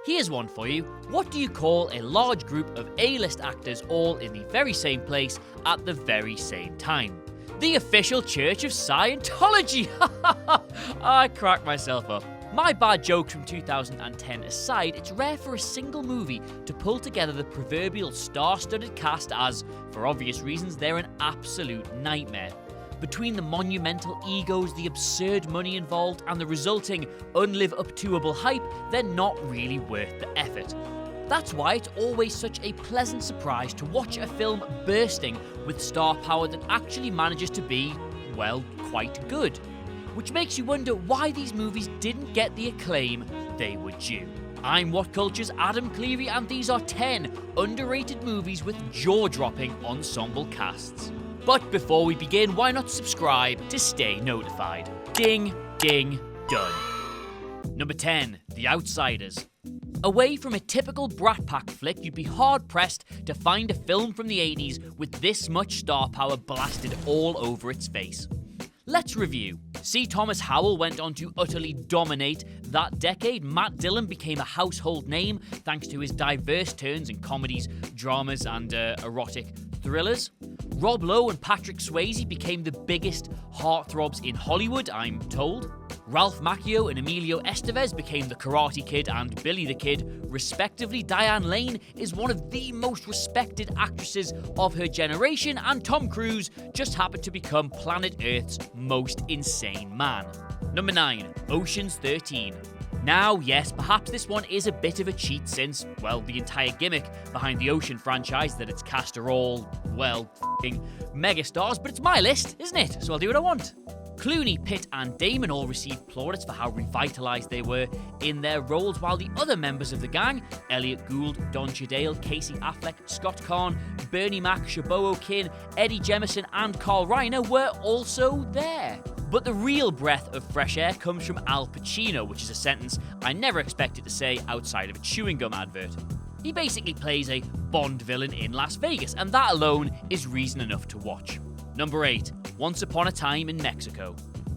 Here's one for you. What do you call a large group of A-list actors all in the very same place at the very same time? The official Church of Scientology! I cracked myself up. My bad jokes from 2010 aside, it's rare for a single movie to pull together the proverbial star-studded cast as, for obvious reasons, they're an absolute nightmare. Between the monumental egos, the absurd money involved, and the resulting unlive-up-to-able hype, they're not really worth the effort. That's why it's always such a pleasant surprise to watch a film bursting with star power that actually manages to be, well, quite good. Which makes you wonder why these movies didn't get the acclaim they were due. I'm What Culture's Adam Cleary, and these are 10 underrated movies with jaw-dropping ensemble casts. But before we begin, why not subscribe to stay notified? Ding, ding, done. Number 10, The Outsiders. Away from a typical brat pack flick, you'd be hard-pressed to find a film from the 80s with this much star power blasted all over its face. Let's review. C. Thomas Howell went on to utterly dominate that decade. Matt Dillon became a household name thanks to his diverse turns in comedies, dramas, and erotic thrillers. Rob Lowe and Patrick Swayze became the biggest heartthrobs in Hollywood, I'm told. Ralph Macchio and Emilio Estevez became the Karate Kid and Billy the Kid, respectively. Diane Lane is one of the most respected actresses of her generation, and Tom Cruise just happened to become planet Earth's most insane man. Number 9, Ocean's 13. Now, yes, perhaps this one is a bit of a cheat since, well, the entire gimmick behind the Ocean franchise that its cast are all, well, f***ing megastars, but it's my list, isn't it? So I'll do what I want. Clooney, Pitt and Damon all received plaudits for how revitalised they were in their roles, while the other members of the gang, Elliot Gould, Don Cheadle, Casey Affleck, Scott Kahn, Bernie Mac, Chabot O'Kin, Eddie Jemison and Carl Reiner were also there. But the real breath of fresh air comes from Al Pacino, which is a sentence I never expected to say outside of a chewing gum advert. He basically plays a Bond villain in Las Vegas, and that alone is reason enough to watch. Number 8, Once Upon a Time in Mexico.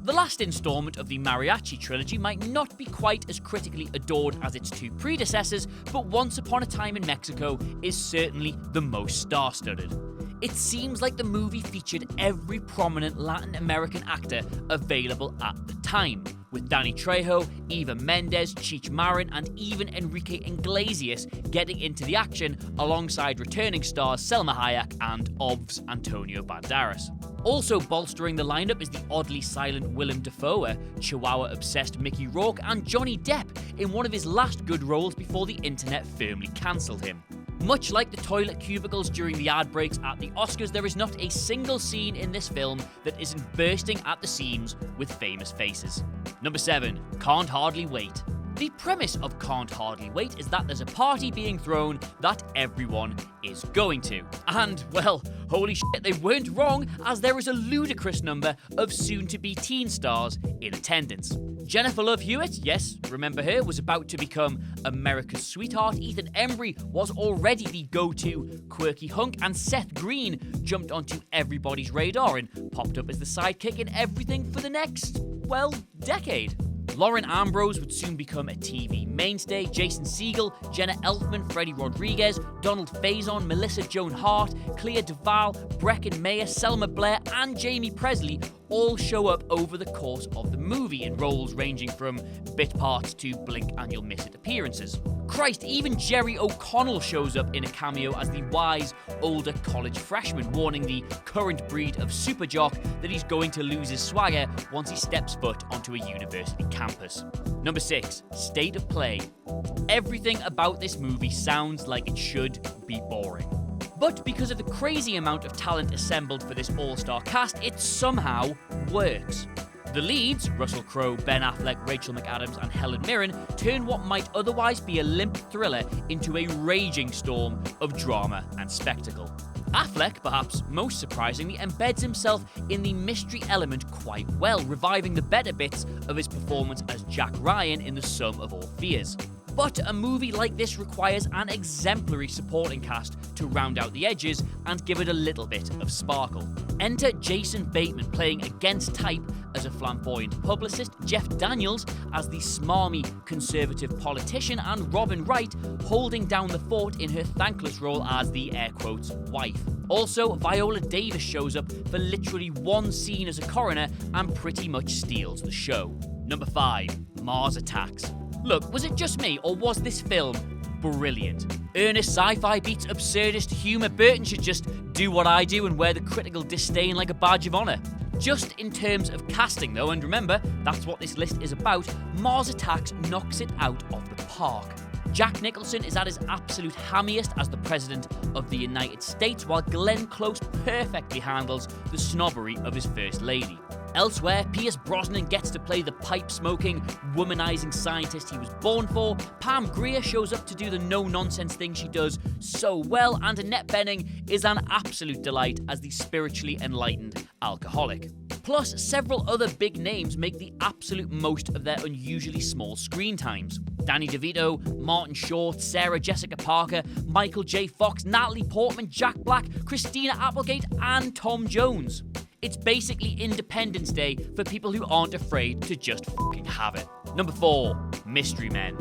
The last installment of the Mariachi trilogy might not be quite as critically adored as its two predecessors, but Once Upon a Time in Mexico is certainly the most star-studded. It seems like the movie featured every prominent Latin American actor available at the time, with Danny Trejo, Eva Mendes, Cheech Marin, and even Enrique Iglesias getting into the action alongside returning stars Selma Hayek and OBV's Antonio Banderas. Also bolstering the lineup is the oddly silent Willem Dafoe, a Chihuahua-obsessed Mickey Rourke, and Johnny Depp in one of his last good roles before the internet firmly cancelled him. Much like the toilet cubicles during the ad breaks at the Oscars, there is not a single scene in this film that isn't bursting at the seams with famous faces. Number 7, Can't Hardly Wait. The premise of Can't Hardly Wait is that there's a party being thrown that everyone is going to. And, well, holy shit, they weren't wrong, as there is a ludicrous number of soon-to-be teen stars in attendance. Jennifer Love Hewitt, yes, remember her, was about to become America's sweetheart. Ethan Embry was already the go-to quirky hunk, and Seth Green jumped onto everybody's radar and popped up as the sidekick in everything for the next, well, decade. Lauren Ambrose would soon become a TV mainstay. Jason Segel, Jenna Elfman, Freddie Rodriguez, Donald Faison, Melissa Joan Hart, Clea Duvall, Breckin Meyer, Selma Blair, and Jamie Presley all show up over the course of the movie in roles ranging from bit parts to blink and you'll miss it appearances. Christ, even Jerry O'Connell shows up in a cameo as the wise, older college freshman, warning the current breed of super jock that he's going to lose his swagger once he steps foot onto a university campus. Number 6, State of Play. Everything about this movie sounds like it should be boring. But because of the crazy amount of talent assembled for this all-star cast, it somehow works. The leads, Russell Crowe, Ben Affleck, Rachel McAdams, and Helen Mirren, turn what might otherwise be a limp thriller into a raging storm of drama and spectacle. Affleck, perhaps most surprisingly, embeds himself in the mystery element quite well, reviving the better bits of his performance as Jack Ryan in The Sum of All Fears. But a movie like this requires an exemplary supporting cast to round out the edges and give it a little bit of sparkle. Enter Jason Bateman playing against type as a flamboyant publicist, Jeff Daniels as the smarmy conservative politician, and Robin Wright holding down the fort in her thankless role as the air quotes wife. Also, Viola Davis shows up for literally one scene as a coroner and pretty much steals the show. Number 5. Mars Attacks. Look, was it just me, or was this film brilliant? Earnest sci-fi beats absurdist humour. Burton should just do what I do and wear the critical disdain like a badge of honour. Just in terms of casting though, and remember, that's what this list is about, Mars Attacks knocks it out of the park. Jack Nicholson is at his absolute hammiest as the President of the United States, while Glenn Close perfectly handles the snobbery of his First Lady. Elsewhere, Pierce Brosnan gets to play the pipe-smoking, womanizing scientist he was born for, Pam Grier shows up to do the no-nonsense thing she does so well, and Annette Bening is an absolute delight as the spiritually enlightened alcoholic. Plus, several other big names make the absolute most of their unusually small screen times. Danny DeVito, Martin Short, Sarah Jessica Parker, Michael J. Fox, Natalie Portman, Jack Black, Christina Applegate, and Tom Jones. It's basically Independence Day for people who aren't afraid to just fucking have it. Number 4. Mystery Men.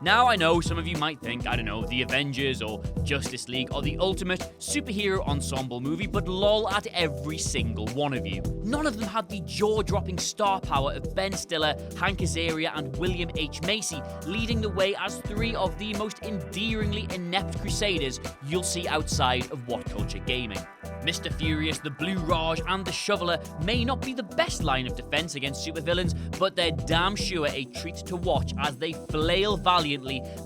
Now I know some of you might think, I don't know, The Avengers or Justice League are the ultimate superhero ensemble movie, but lol at every single one of you. None of them had the jaw-dropping star power of Ben Stiller, Hank Azaria, and William H. Macy, leading the way as 3 of the most endearingly inept crusaders you'll see outside of What Culture Gaming. Mr. Furious, the Blue Raj, and the Shoveler may not be the best line of defense against supervillains, but they're damn sure a treat to watch as they flail valiantly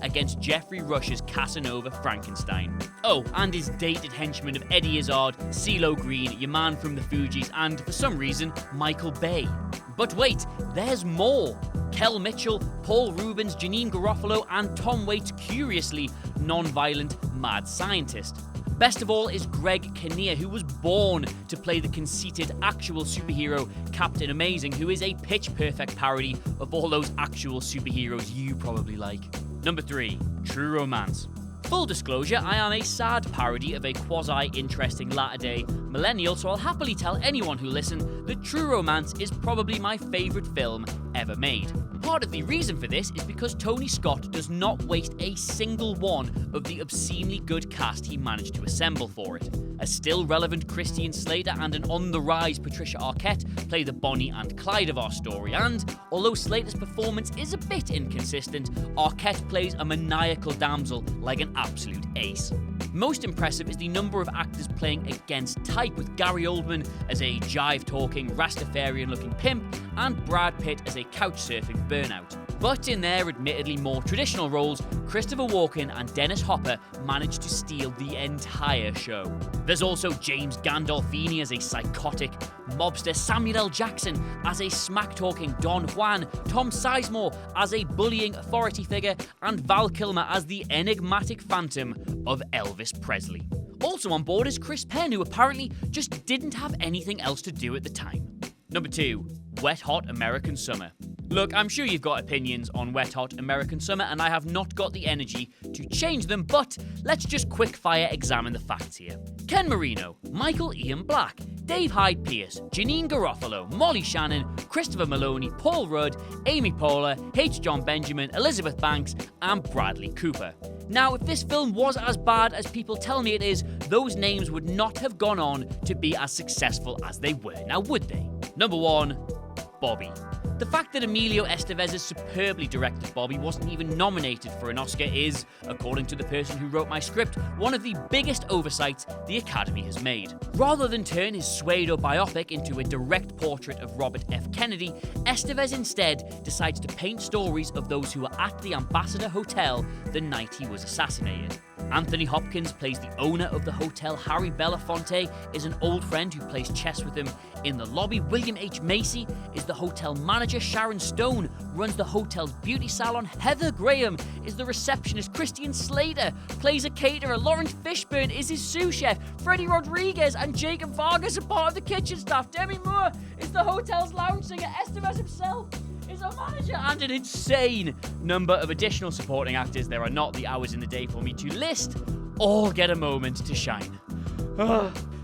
against Jeffrey Rush's Casanova Frankenstein. Oh, and his dated henchman of Eddie Izzard, CeeLo Green, your man from the Fugees, and for some reason, Michael Bay. But wait, there's more! Kel Mitchell, Paul Rubens, Janine Garofalo, and Tom Waits' curiously non-violent mad scientist. Best of all is Greg Kinnear, who was born to play the conceited actual superhero Captain Amazing, who is a pitch-perfect parody of all those actual superheroes you probably like. Number 3. True Romance. Full disclosure, I am a sad parody of a quasi-interesting latter-day millennial, so I'll happily tell anyone who listens that True Romance is probably my favourite film ever made. Part of the reason for this is because Tony Scott does not waste a single one of the obscenely good cast he managed to assemble for it. A still relevant Christian Slater and an on-the-rise Patricia Arquette play the Bonnie and Clyde of our story, and although Slater's performance is a bit inconsistent, Arquette plays a maniacal damsel like an absolute ace. Most impressive is the number of actors playing against type, with Gary Oldman as a jive-talking, Rastafarian-looking pimp, and Brad Pitt as a couch-surfing burnout. But in their admittedly more traditional roles, Christopher Walken and Dennis Hopper managed to steal the entire show. There's also James Gandolfini as a psychotic mobster, Samuel L. Jackson as a smack-talking Don Juan, Tom Sizemore as a bullying authority figure, and Val Kilmer as the enigmatic phantom of Elvis Presley. Also on board is Chris Penn, who apparently just didn't have anything else to do at the time. Number 2. Wet Hot American Summer. Look, I'm sure you've got opinions on Wet Hot American Summer, and I have not got the energy to change them, but let's just quick-fire examine the facts here. Ken Marino, Michael Ian Black, Dave Hyde Pierce, Janine Garofalo, Molly Shannon, Christopher Maloney, Paul Rudd, Amy Poehler, H. John Benjamin, Elizabeth Banks, and Bradley Cooper. Now, if this film was as bad as people tell me it is, those names would not have gone on to be as successful as they were, now would they? Number 1. Bobby. The fact that Emilio Estevez's superbly directed Bobby wasn't even nominated for an Oscar is, according to the person who wrote my script, one of the biggest oversights the Academy has made. Rather than turn his pseudo biopic into a direct portrait of Robert F. Kennedy, Estevez instead decides to paint stories of those who were at the Ambassador Hotel the night he was assassinated. Anthony Hopkins plays the owner of the hotel. Harry Belafonte is an old friend who plays chess with him in the lobby. William H. Macy is the hotel manager. Sharon Stone runs the hotel's beauty salon. Heather Graham is the receptionist. Christian Slater plays a caterer. Lawrence Fishburne is his sous chef. Freddie Rodriguez and Jacob Vargas are part of the kitchen staff. Demi Moore is the hotel's lounge singer. Estevez himself is our manager, and an insane number of additional supporting actors there are not the hours in the day for me to list, all get a moment to shine.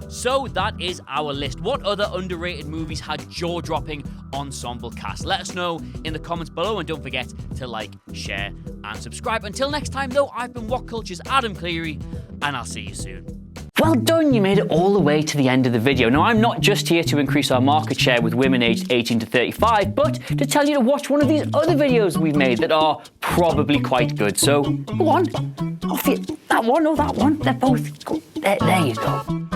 So that is our list. What other underrated movies had jaw-dropping ensemble cast? Let us know in the comments below, and don't forget to like, share, and subscribe. Until next time, though, I've been What Culture's Adam Cleary, and I'll see you soon. Well done, you made it all the way to the end of the video. Now, I'm not just here to increase our market share with women aged 18 to 35, but to tell you to watch one of these other videos we've made that are probably quite good. So, go on. That one or that one, they're both good. There you go.